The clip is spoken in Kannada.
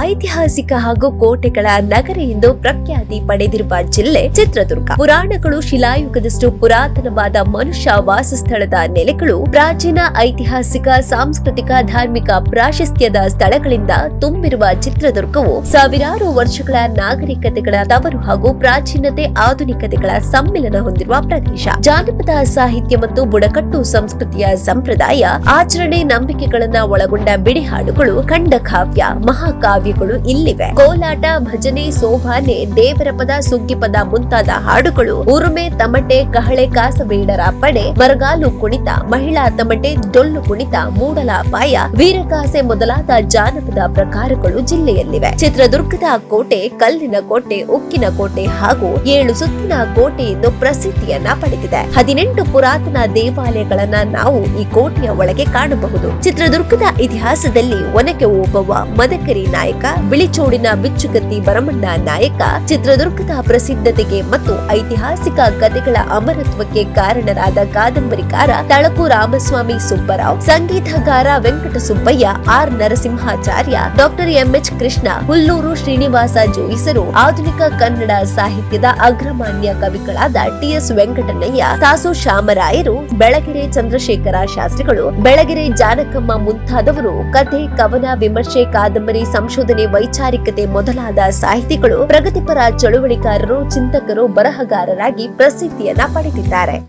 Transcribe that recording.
ಐತಿಹಾಸಿಕ ಹಾಗೂ ಕೋಟೆಗಳ ನಗರ ಎಂದು ಪ್ರಖ್ಯಾತಿ ಪಡೆದಿರುವ ಜಿಲ್ಲೆ ಚಿತ್ರದುರ್ಗ. ಪುರಾಣಗಳು ಶಿಲಾಯುಗದಷ್ಟು ಪುರಾತನವಾದ ಮನುಷ್ಯ ವಾಸಸ್ಥಳದ ನೆಲೆಗಳು, ಪ್ರಾಚೀನ ಐತಿಹಾಸಿಕ, ಸಾಂಸ್ಕೃತಿಕ, ಧಾರ್ಮಿಕ ಪ್ರಾಶಸ್ತ್ಯದ ಸ್ಥಳಗಳಿಂದ ತುಂಬಿರುವ ಚಿತ್ರದುರ್ಗವು ಸಾವಿರಾರು ವರ್ಷಗಳ ನಾಗರಿಕತೆಗಳ ತವರು ಹಾಗೂ ಪ್ರಾಚೀನತೆ ಆಧುನಿಕತೆಗಳ ಸಮ್ಮಿಲನ ಹೊಂದಿರುವ ಪ್ರದೇಶ. ಜಾನಪದ ಸಾಹಿತ್ಯ ಮತ್ತು ಬುಡಕಟ್ಟು ಸಂಸ್ಕೃತಿಯ ಸಂಪ್ರದಾಯ, ಆಚರಣೆ, ನಂಬಿಕೆಗಳನ್ನ ಒಳಗೊಂಡ ಬಿಡಿಹಾಡುಗಳು, ಖಂಡಕಾವ್ಯ, ಮಹಾಕಾವ್ಯಗಳು ಇಲ್ಲಿವೆ. ಕೋಲಾಟ, ಭಜನೆ, ಸೋಭಾನೆ, ದೇವರ ಪದ, ಸುಗ್ಗಿ ಪದ ಮುಂತಾದ ಹಾಡುಗಳು, ಉರುಮೆ, ತಮಟೆ, ಕಹಳೆ, ಕಾಸಬೇಡರ ಪಡೆ, ಮರಗಾಲು ಕುಣಿತ, ಮಹಿಳಾ ತಮಟೆ, ಡೊಳ್ಳು ಕುಣಿತ, ಮೂಡಲಾಪಾಯ, ವೀರಗಾಸೆ ಮೊದಲಾದ ಜಾನಪದ ಪ್ರಕಾರಗಳು ಜಿಲ್ಲೆಯಲ್ಲಿವೆ. ಚಿತ್ರದುರ್ಗದ ಕೋಟೆ ಕಲ್ಲಿನ ಕೋಟೆ, ಉಕ್ಕಿನ ಕೋಟೆ ಹಾಗೂ 7 ಸುತ್ತಿನ ಕೋಟೆ ಎಂದು ಪ್ರಸಿದ್ಧಿಯನ್ನ ಪಡೆದಿದೆ. 18 ಪುರಾತನ ದೇವಾಲಯಗಳನ್ನ ನಾವು ಈ ಕೋಟೆಯ ಒಳಗೆ ಕಾಣಬಹುದು. ಚಿತ್ರದುರ್ಗದ ಇತಿಹಾಸದಲ್ಲಿ ಒನಕೆ ಓಬವ್ವ, ಮದಕರಿ ನಾಯಕ, ಬಿಳಿಚೋಡಿನ ಬಿಚ್ಚುಗತ್ತಿ ಭರಮಣ್ಣ ನಾಯಕ ಚಿತ್ರದುರ್ಗದ ಪ್ರಸಿದ್ಧತೆಗೆ ಮತ್ತು ಐತಿಹಾಸಿಕ ಕಥೆಗಳ ಅಮರತ್ವಕ್ಕೆ ಕಾರಣರಾದ ಕಾದಂಬರಿಕಾರ ತಳಕು ರಾಮಸ್ವಾಮಿ ಸುಬ್ಬರಾವ್, ಸಂಗೀತಗಾರ Venkata Subbaiah, R Narasimhacharya, doctor MH Krishna, Hulluru Srinivasa ಜೋಯಿಸರು, ಆಧುನಿಕ ಕನ್ನಡ ಸಾಹಿತ್ಯದ ಅಗ್ರಮಾನ್ಯ ಕವಿಗಳಾದ ಟಿಎಸ್ ವೆಂಕಟನಯ್ಯ, ತಾಸು ಶಾಮರಾಯರು, ಬೆಳಗೆರೆ ಚಂದ್ರಶೇಖರ ಶಾಸ್ತ್ರಿಗಳು, ಬೆಳಗೆರೆ ಜಾನಕಮ್ಮ ಮುಂತಾದವರು ಕಥೆ, ಕವನ, ವಿಮರ್ಶೆ, ಕಾದಂಬರಿ, ಸಂಶೋಧನೆ, ವೈಚಾರಿಕತೆ ಮೊದಲಾದ ಸಾಹಿತಿಗಳು, ಪ್ರಗತಿಪರ ಚಳುವಳಿಕಾರರು, ಚಿಂತಕರು, ಬರಹಗಾರರಾಗಿ ಪ್ರಸಿದ್ಧಿಯನ್ನ ಪಡೆದಿದ್ದಾರೆ.